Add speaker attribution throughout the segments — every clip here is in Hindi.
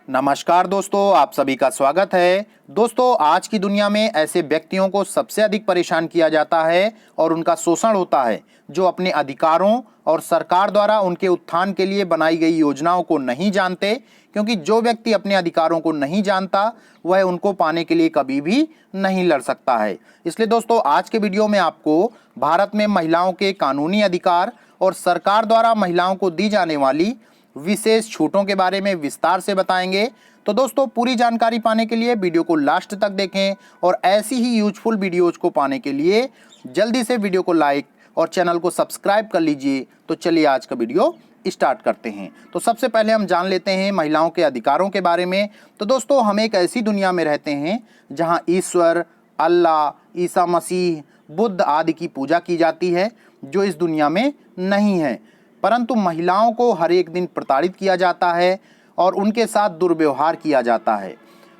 Speaker 1: नमस्कार दोस्तों, आप सभी का स्वागत है। दोस्तों, आज की दुनिया में ऐसे व्यक्तियों को सबसे अधिक परेशान किया जाता है और उनका शोषण होता है जो अपने अधिकारों और सरकार द्वारा उनके उत्थान के लिए बनाई गई योजनाओं को नहीं जानते, क्योंकि जो व्यक्ति अपने अधिकारों को नहीं जानता वह उनको पाने के लिए कभी भी नहीं लड़ सकता है। इसलिए दोस्तों, आज के वीडियो में आपको भारत में महिलाओं के कानूनी अधिकार और सरकार द्वारा महिलाओं को दी जाने वाली विशेष छूटों के बारे में विस्तार से बताएंगे। तो दोस्तों, पूरी जानकारी पाने के लिए वीडियो को लास्ट तक देखें और ऐसी ही यूजफुल वीडियोज को पाने के लिए जल्दी से वीडियो को लाइक और चैनल को सब्सक्राइब कर लीजिए। तो चलिए आज का वीडियो स्टार्ट करते हैं। तो सबसे पहले हम जान लेते हैं महिलाओं के अधिकारों के बारे में। तो दोस्तों, हम एक ऐसी दुनिया में रहते हैं जहां ईश्वर, अल्लाह, ईसा मसीह, बुद्ध आदि की पूजा की जाती है, जो इस दुनिया में नहीं है। परंतु महिलाओं को हर एक दिन प्रताड़ित किया जाता है और उनके साथ दुर्व्यवहार किया जाता है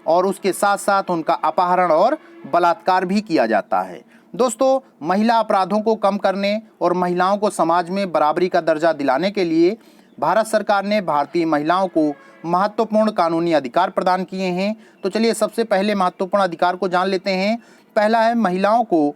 Speaker 1: और उसके साथ साथ उनका अपहरण और बलात्कार भी किया जाता है। दोस्तों, महिला अपराधों को कम करने और महिलाओं को समाज में बराबरी का दर्जा दिलाने के लिए भारत सरकार ने भारतीय महिलाओं को महत्वपूर्ण कानूनी अधिकार प्रदान किए हैं। तो चलिए सबसे पहले महत्वपूर्ण अधिकार को जान लेते हैं। पहला है महिलाओं को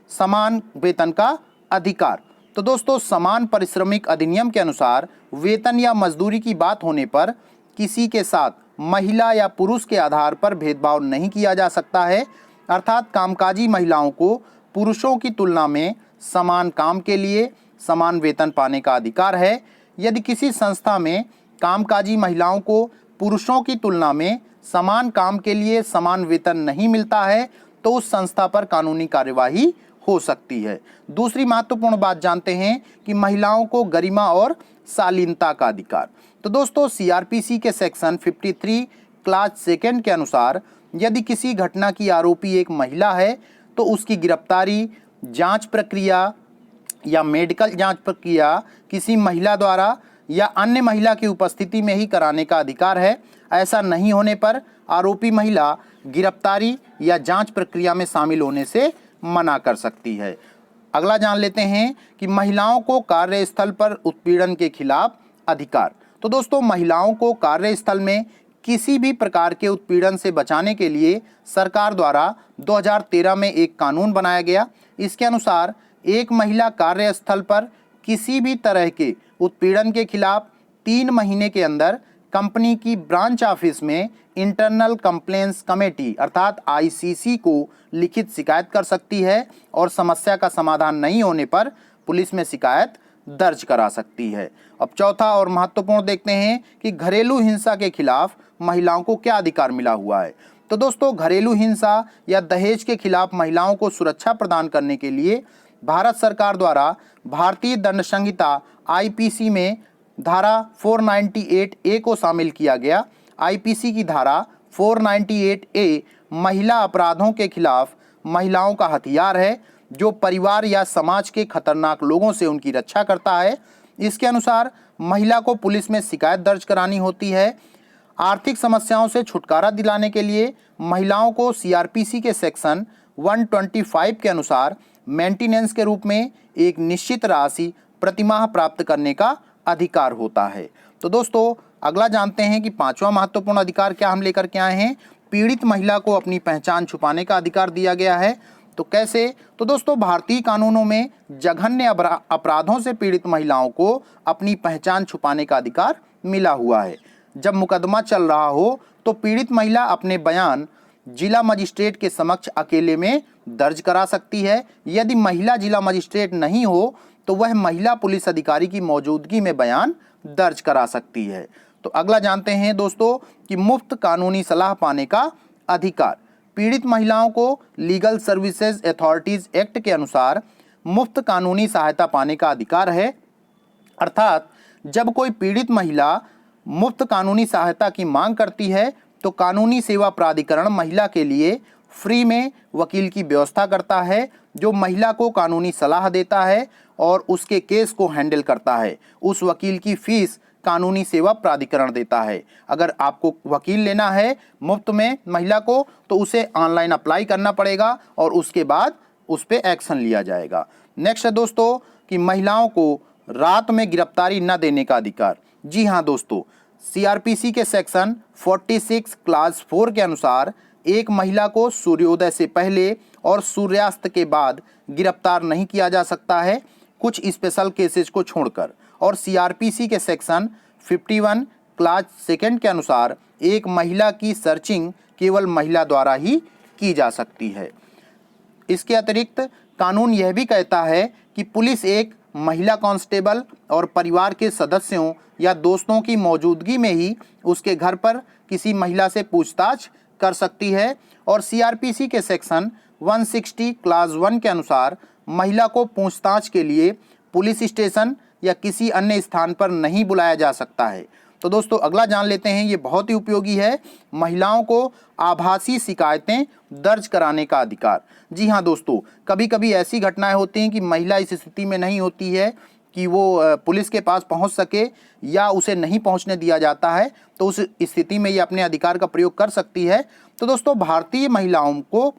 Speaker 1: समान वेतन का अधिकार। तो दोस्तों, समान पारिश्रमिक अधिनियम के अनुसार वेतन या मजदूरी की बात होने पर किसी के साथ महिला या पुरुष के आधार पर भेदभाव नहीं किया जा सकता है। अर्थात कामकाजी महिलाओं को पुरुषों की तुलना में समान काम के लिए समान वेतन पाने का अधिकार है। यदि किसी संस्था में कामकाजी महिलाओं को पुरुषों की तुलना में समान काम के लिए समान वेतन नहीं मिलता है तो उस संस्था पर कानूनी कार्यवाही हो सकती है। दूसरी महत्वपूर्ण बात जानते हैं कि महिलाओं को गरिमा और शालीनता का अधिकार। तो दोस्तों, सीआरपीसी के सेक्शन 53 क्लास 2 के अनुसार यदि किसी घटना की आरोपी एक महिला है तो उसकी गिरफ्तारी, जांच प्रक्रिया या मेडिकल जांच प्रक्रिया किसी महिला द्वारा या अन्य महिला की उपस्थिति में ही कराने का अधिकार है। ऐसा नहीं होने पर आरोपी महिला गिरफ्तारी या जांच प्रक्रिया में शामिल होने से मना कर सकती है। अगला जान लेते हैं कि महिलाओं को कार्यस्थल पर उत्पीड़न के खिलाफ अधिकार। तो दोस्तों, महिलाओं को कार्यस्थल में किसी भी प्रकार के उत्पीड़न से बचाने के लिए सरकार द्वारा 2013 में एक कानून बनाया गया। इसके अनुसार एक महिला कार्यस्थल पर किसी भी तरह के उत्पीड़न के खिलाफ 3 महीने के अंदर कंपनी की ब्रांच ऑफिस में इंटरनल कंप्लेंट्स कमेटी अर्थात आईसीसी को लिखित शिकायत कर सकती है और समस्या का समाधान नहीं होने पर पुलिस में शिकायत दर्ज करा सकती है। अब चौथा और महत्वपूर्ण देखते हैं कि घरेलू हिंसा के खिलाफ महिलाओं को क्या अधिकार मिला हुआ है। तो दोस्तों, घरेलू हिंसा या दहेज के खिलाफ महिलाओं को सुरक्षा प्रदान करने के लिए भारत सरकार द्वारा भारतीय दंड संहिता आईपीसी में धारा 498A को शामिल किया गया। आईपीसी की धारा 498A महिला अपराधों के खिलाफ महिलाओं का हथियार है जो परिवार या समाज के खतरनाक लोगों से उनकी रक्षा करता है। इसके अनुसार महिला को पुलिस में शिकायत दर्ज करानी होती है। आर्थिक समस्याओं से छुटकारा दिलाने के लिए महिलाओं को सीआरपीसी के सेक्शन 125 के अनुसार मेंटेनेंस के रूप में एक निश्चित राशि प्रतिमाह प्राप्त करने का अधिकार होता है। तो दोस्तों, अगला जानते हैं कि पांचवा महत्वपूर्ण अधिकार क्या हम लेकर के आए हैं। पीड़ित महिला को अपनी पहचान छुपाने का अधिकार दिया गया है। तो कैसे? तो दोस्तों, भारतीय कानूनों में जघन्य अपराधों से पीड़ित महिलाओं को अपनी पहचान छुपाने का अधिकार मिला हुआ है। जब मुकदमा चल रहा हो तो पीड़ित महिला अपने बयान जिला मजिस्ट्रेट के समक्ष अकेले में दर्ज करा सकती है। यदि महिला जिला मजिस्ट्रेट नहीं हो तो वह महिला पुलिस अधिकारी की मौजूदगी में बयान दर्ज करा सकती है। तो अगला जानते हैं दोस्तों कि मुफ्त कानूनी सलाह पाने का अधिकार। पीड़ित महिलाओं को लीगल सर्विसेज अथॉरिटीज एक्ट के अनुसार मुफ्त कानूनी सहायता पाने का अधिकार है। अर्थात जब कोई पीड़ित महिला मुफ्त कानूनी सहायता की मांग करती है तो कानूनी सेवा प्राधिकरण महिला के लिए फ्री में वकील की व्यवस्था करता है जो महिला को कानूनी सलाह देता है और उसके केस को हैंडल करता है। उस वकील की फीस कानूनी सेवा प्राधिकरण देता है। अगर आपको वकील लेना है मुफ्त में महिला को तो उसे ऑनलाइन अप्लाई करना पड़ेगा और उसके बाद उस पर एक्शन लिया जाएगा। नेक्स्ट है दोस्तों कि महिलाओं को रात में गिरफ्तारी न देने का अधिकार। जी हाँ दोस्तों, सीआरपीसी के सेक्शन 46 क्लास 4 के अनुसार एक महिला को सूर्योदय से पहले और सूर्यास्त के बाद गिरफ्तार नहीं किया जा सकता है, कुछ स्पेशल केसेस को छोड़कर। और सीआरपीसी के सेक्शन 51 क्लास 2 के अनुसार एक महिला की सर्चिंग केवल महिला द्वारा ही की जा सकती है। इसके अतिरिक्त कानून यह भी कहता है कि पुलिस एक महिला कांस्टेबल और परिवार के सदस्यों या दोस्तों की मौजूदगी में ही उसके घर पर किसी महिला से पूछताछ कर सकती है। और सीआरपीसी के सेक्शन 160 क्लास 1 के अनुसार महिला को पूछताछ के लिए पुलिस स्टेशन या किसी अन्य स्थान पर नहीं बुलाया जा सकता है। तो दोस्तों अगला जान लेते हैं, ये बहुत ही उपयोगी है, महिलाओं को आभासी शिकायतें दर्ज कराने का अधिकार। जी हाँ दोस्तों, कभी कभी ऐसी घटनाएं होती हैं कि महिला इस स्थिति में नहीं होती है कि वो पुलिस के पास पहुंच सके या उसे नहीं पहुंचने दिया जाता है, तो उस स्थिति में ये अपने अधिकार का प्रयोग कर सकती है। तो दोस्तों भारतीय महिलाओं को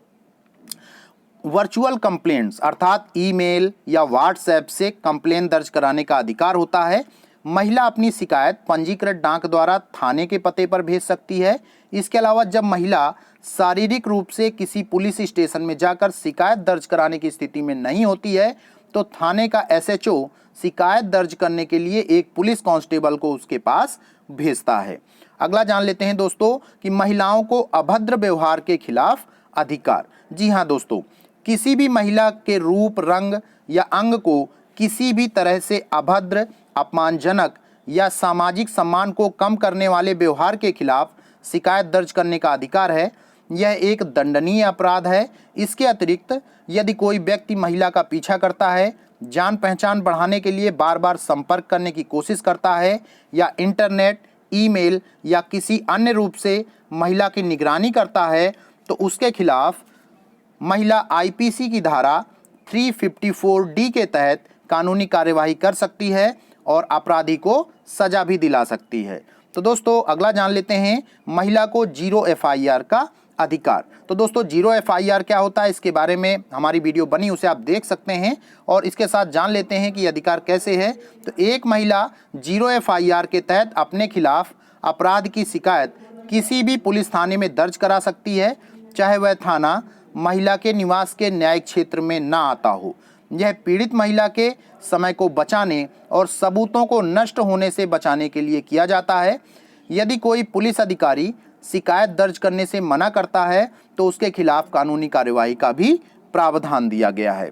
Speaker 1: वर्चुअल कंप्लेंट्स अर्थात ईमेल या व्हाट्सएप से कंप्लेंट दर्ज कराने का अधिकार होता है। महिला अपनी शिकायत पंजीकृत डाक द्वारा थाने के पते पर भेज सकती है। इसके अलावा जब महिला शारीरिक रूप से किसी पुलिस स्टेशन में जाकर शिकायत दर्ज कराने की स्थिति में नहीं होती है, तो थाने का एसएचओ शिकायत दर्ज करने के लिए एक पुलिस कांस्टेबल को उसके पास भेजता है। अगला जान लेते हैं दोस्तों कि महिलाओं को अभद्र व्यवहार के खिलाफ अधिकार। जी हाँ दोस्तों, किसी भी महिला के रूप, रंग या अंग को किसी भी तरह से अभद्र, अपमानजनक या सामाजिक सम्मान को कम करने वाले व्यवहार के खिलाफ शिकायत दर्ज करने का अधिकार है। यह एक दंडनीय अपराध है। इसके अतिरिक्त यदि कोई व्यक्ति महिला का पीछा करता है, जान पहचान बढ़ाने के लिए बार बार संपर्क करने की कोशिश करता है या इंटरनेट, ईमेल या किसी अन्य रूप से महिला की निगरानी करता है, तो उसके खिलाफ महिला आईपीसी की धारा 354D के तहत कानूनी कार्यवाही कर सकती है और अपराधी को सजा भी दिला सकती है। तो दोस्तों अगला जान लेते हैं, महिला को जीरो एफआईआर का अधिकार। तो दोस्तों जीरो एफआईआर क्या होता है, इसके बारे में हमारी वीडियो बनी, उसे आप देख सकते हैं। और इसके साथ जान लेते हैं कि अधिकार कैसे है। तो एक महिला जीरो एफआईआर के तहत अपने खिलाफ अपराध की शिकायत किसी भी पुलिस थाने में दर्ज करा सकती है, चाहे वह थाना महिला के निवास के न्यायिक क्षेत्र में ना आता हो। यह पीड़ित महिला के समय को बचाने और सबूतों को नष्ट होने से बचाने के लिए किया जाता है। यदि कोई पुलिस अधिकारी शिकायत दर्ज करने से मना करता है, तो उसके खिलाफ कानूनी कार्यवाही का भी प्रावधान दिया गया है।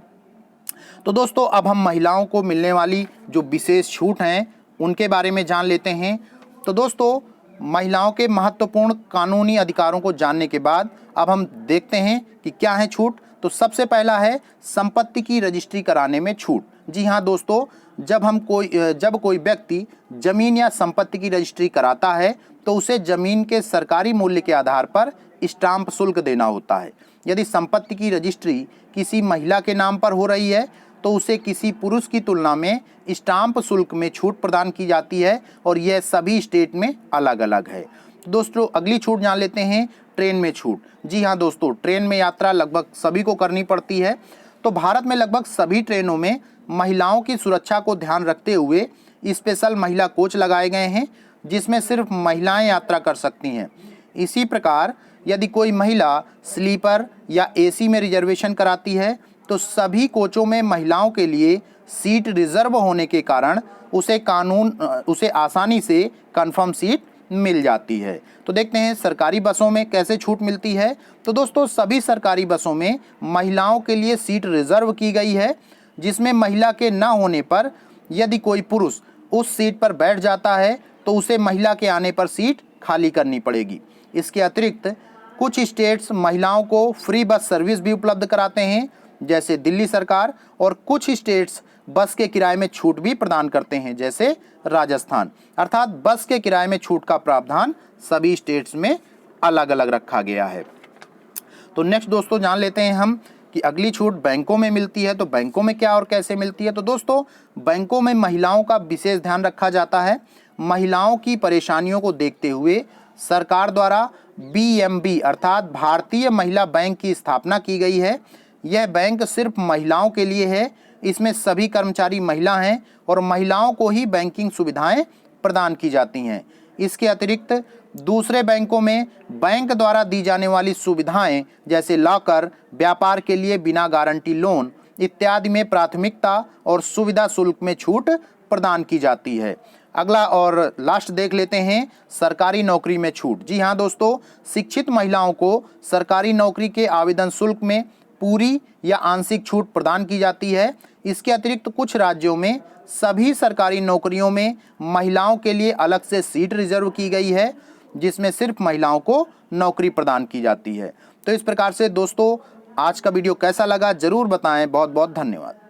Speaker 1: तो दोस्तों अब हम महिलाओं को मिलने वाली जो विशेष छूट हैं उनके बारे में जान लेते हैं। तो दोस्तों महिलाओं के महत्वपूर्ण कानूनी अधिकारों को जानने के बाद अब हम देखते हैं कि क्या है छूट। तो सबसे पहला है संपत्ति की रजिस्ट्री कराने में छूट। जी हाँ दोस्तों, जब कोई व्यक्ति जमीन या संपत्ति की रजिस्ट्री कराता है, तो उसे जमीन के सरकारी मूल्य के आधार पर स्टाम्प शुल्क देना होता है। यदि संपत्ति की रजिस्ट्री किसी महिला के नाम पर हो रही है, तो उसे किसी पुरुष की तुलना में स्टाम्प शुल्क में छूट प्रदान की जाती है और यह सभी स्टेट में अलग अलग है। दोस्तों अगली छूट जान लेते हैं, ट्रेन में छूट। जी हाँ दोस्तों, ट्रेन में यात्रा लगभग सभी को करनी पड़ती है। तो भारत में लगभग सभी ट्रेनों में महिलाओं की सुरक्षा को ध्यान रखते हुए स्पेशल महिला कोच लगाए गए हैं, जिसमें सिर्फ महिलाएं यात्रा कर सकती हैं। इसी प्रकार यदि कोई महिला स्लीपर या एसी में रिजर्वेशन कराती है, तो सभी कोचों में महिलाओं के लिए सीट रिजर्व होने के कारण उसे आसानी से कंफर्म सीट मिल जाती है। तो देखते हैं सरकारी बसों में कैसे छूट मिलती है। तो दोस्तों सभी सरकारी बसों में महिलाओं के लिए सीट रिजर्व की गई है, जिसमें महिला के न होने पर यदि कोई पुरुष उस सीट पर बैठ जाता है, तो उसे महिला के आने पर सीट खाली करनी पड़ेगी। इसके अतिरिक्त कुछ स्टेट्स महिलाओं को फ्री बस सर्विस भी उपलब्ध कराते हैं, जैसे दिल्ली सरकार, और कुछ स्टेट्स बस के किराए में छूट भी प्रदान करते हैं, जैसे राजस्थान। अर्थात बस के किराए में छूट का प्रावधान सभी स्टेट्स में अलग अलग रखा गया है। तो नेक्स्ट दोस्तों जान लेते हैं हम कि अगली छूट बैंकों में मिलती है। तो बैंकों में क्या और कैसे मिलती है। तो दोस्तों बैंकों में महिलाओं का विशेष ध्यान रखा जाता है। महिलाओं की परेशानियों को देखते हुए सरकार द्वारा BMB अर्थात भारतीय महिला बैंक की स्थापना की गई है। यह बैंक सिर्फ महिलाओं के लिए है। इसमें सभी कर्मचारी महिला हैं और महिलाओं को ही बैंकिंग सुविधाएं प्रदान की जाती हैं। इसके अतिरिक्त दूसरे बैंकों में बैंक द्वारा दी जाने वाली सुविधाएं जैसे लॉकर, व्यापार के लिए बिना गारंटी लोन इत्यादि में प्राथमिकता और सुविधा शुल्क में छूट प्रदान की जाती है। अगला और लास्ट देख लेते हैं सरकारी नौकरी में छूट। जी हाँ दोस्तों, शिक्षित महिलाओं को सरकारी नौकरी के आवेदन शुल्क में पूरी या आंशिक छूट प्रदान की जाती है। इसके अतिरिक्त कुछ राज्यों में सभी सरकारी नौकरियों में महिलाओं के लिए अलग से सीट रिजर्व की गई है, जिसमें सिर्फ महिलाओं को नौकरी प्रदान की जाती है। तो इस प्रकार से दोस्तों आज का वीडियो कैसा लगा जरूर बताएं। बहुत बहुत धन्यवाद।